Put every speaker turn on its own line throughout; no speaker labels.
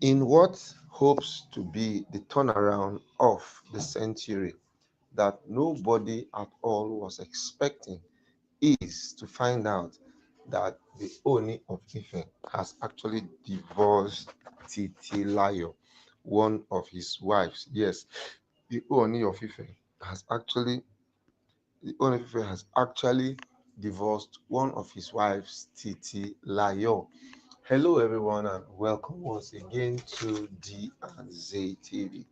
In what hopes to be the turnaround of the century that nobody at all was expecting, is to find out that the Ooni of Ife has actually divorced Titilayo, one of his wives. Yes, the Ooni of Ife has actually the Ooni of Ife has actually divorced one of his wives, Titilayo. Hello, everyone, and welcome once again to D and Z TV.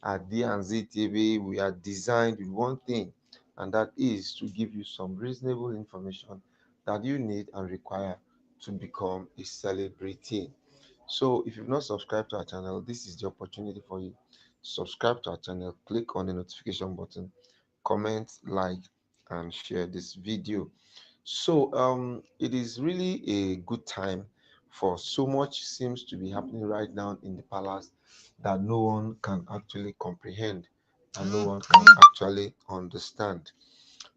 At D and Z TV, we are designed with one thing, and that is to give you some reasonable information that you need and require to become a celebrity. So, if you've not subscribed to our channel, this is the opportunity for you. Subscribe to our channel, click on the notification button, comment, like, and share this video. So, it is really a good time, for so much seems to be happening right now in the palace that no one can actually comprehend and no one can actually understand.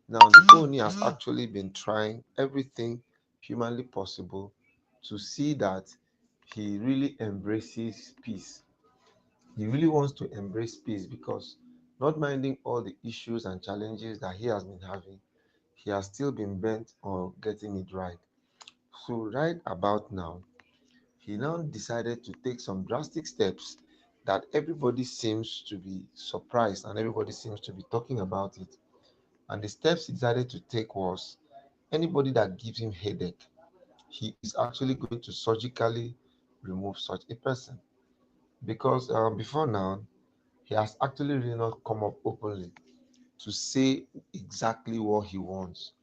Now, the Oni has actually been trying everything humanly possible to see that he really embraces peace. He really wants to embrace peace because, not minding all the issues and challenges that he has been having, he has still been bent on getting it right. So, right about now, he now decided to take some drastic steps that everybody seems to be surprised and everybody seems to be talking about it. And the steps he decided to take was, anybody that gives him headache, he is actually going to surgically remove such a person. Because before now, he has actually really not come up openly to say exactly what he wants.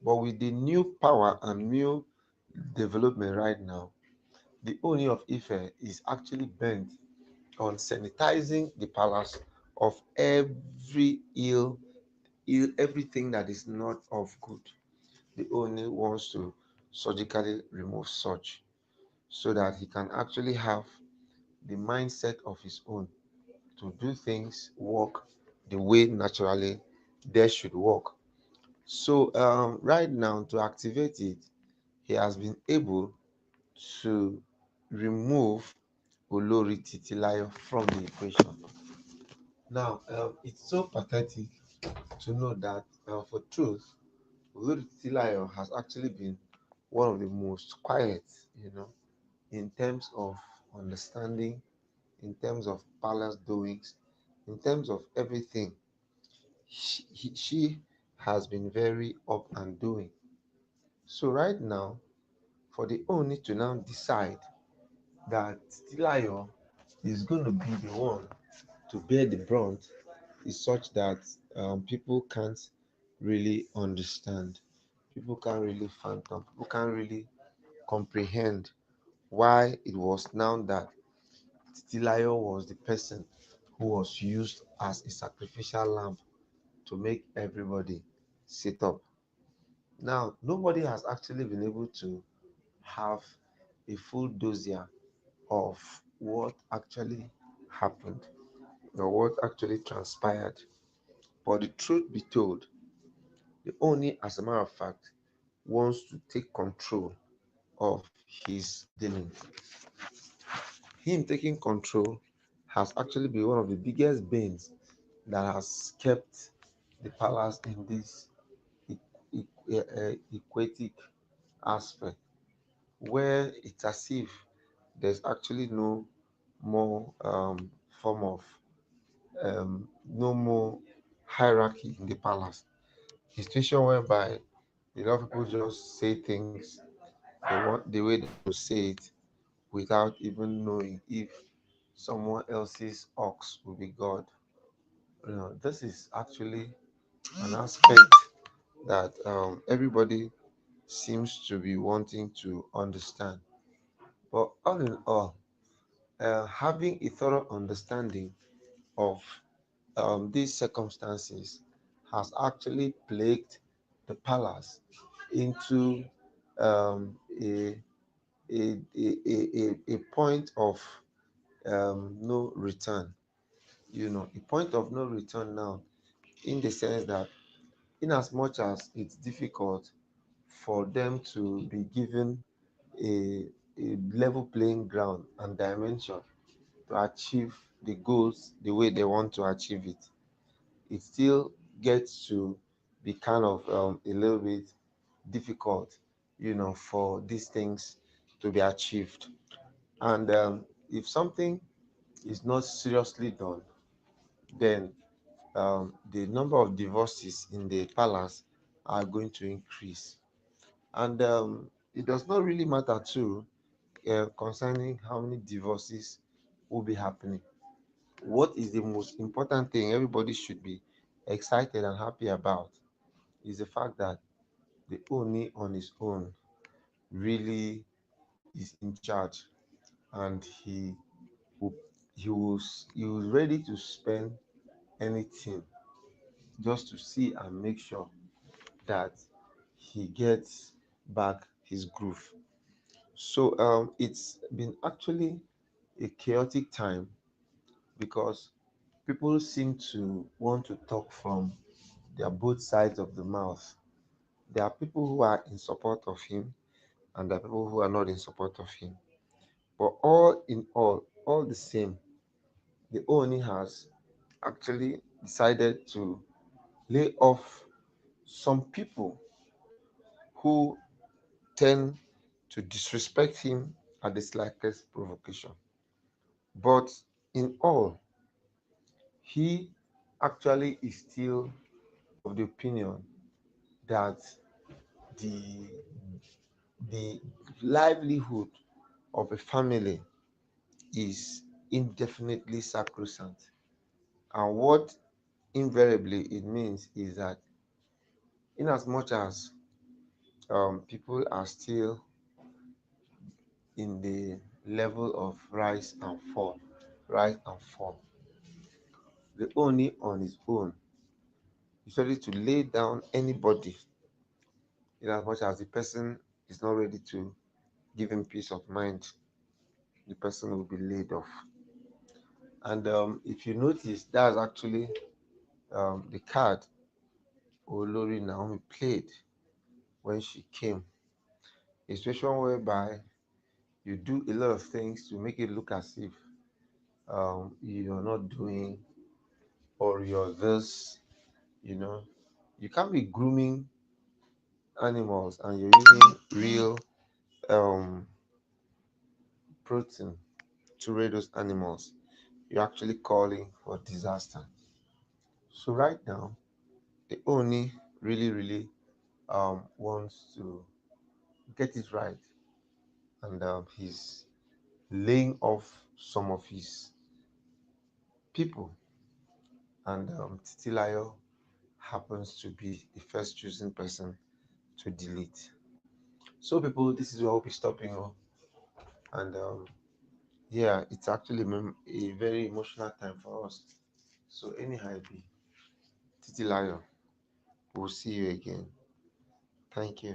But with the new power and new development right now, the Ooni of Ife is actually bent on sanitizing the palace of every everything that is not of good. The Ooni wants to surgically remove such so that he can actually have the mindset of his own to do things work the way naturally they should work. So right now, to activate it, he has been able to remove Olori Titilayo from the equation. Now, it's so pathetic to know that, for truth, Olori Titilayo has actually been one of the most quiet, you know, in terms of understanding, in terms of palace doings, in terms of everything. She has been very up and doing. So right now, for the Oni to now decide that Titilayo is going to be the one to bear the brunt is such that people can't really understand. People can't really fathom. People can't really comprehend why it was now that Titilayo was the person who was used as a sacrificial lamb to make everybody sit up. Now, nobody has actually been able to have a full dossier of what actually happened or what actually transpired. But the truth be told, the Oni, as a matter of fact, wants to take control of his dealings. Him taking control has actually been one of the biggest bans that has kept the palace in this aquatic aspect, where it's as if there's actually no more form of no more hierarchy in the palace. A situation whereby a lot of people just say things they want the way they want to say it without even knowing if someone else's ox will be God. This is actually an aspect that everybody seems to be wanting to understand. But all in all, having a thorough understanding of these circumstances has actually plagued the palace into um, a, a point of no return. A point of no return now, in the sense that, in as much as it's difficult for them to be given a level playing ground and dimension, to achieve the goals the way they want to achieve it. It still gets to be kind of a little bit difficult, for these things to be achieved. And if something is not seriously done, then the number of divorces in the palace are going to increase. And it does not really matter too concerning how many divorces will be happening. What is the most important thing everybody should be excited and happy about is the fact that the Oni on his own really is in charge, and will, he was ready to spend anything just to see and make sure that he gets back his groove. So it's been actually a chaotic time because people seem to want to talk from their both sides of the mouth. There are people who are in support of him, and there are people who are not in support of him. But all in all the same, the Oni has actually decided to lay off some people who tend to disrespect him at the slightest provocation. But in all, he actually is still of the opinion that the the livelihood of a family is indefinitely sacrosanct. And what invariably it means is that in as much as people are still in the level of rise and fall, the only on his own is ready to lay down anybody in as much as the person is not ready to give him peace of mind, the person will be laid off. And if you notice, that's actually the card Olori Naomi played when she came. A situation whereby you do a lot of things to make it look as if you're not doing, or you're this, you know. You can't be grooming animals and you're using real um, protein to raise those animals. You're actually calling for disaster. So right now, the Oni really wants to get it right, and he's laying off some of his people, and Titilayo happens to be the first chosen person to delete. So people, this is where I'll be stopping off, and yeah, it's actually a very emotional time for us. So anyhow, it be Titilayo, we'll see you again. Thank you.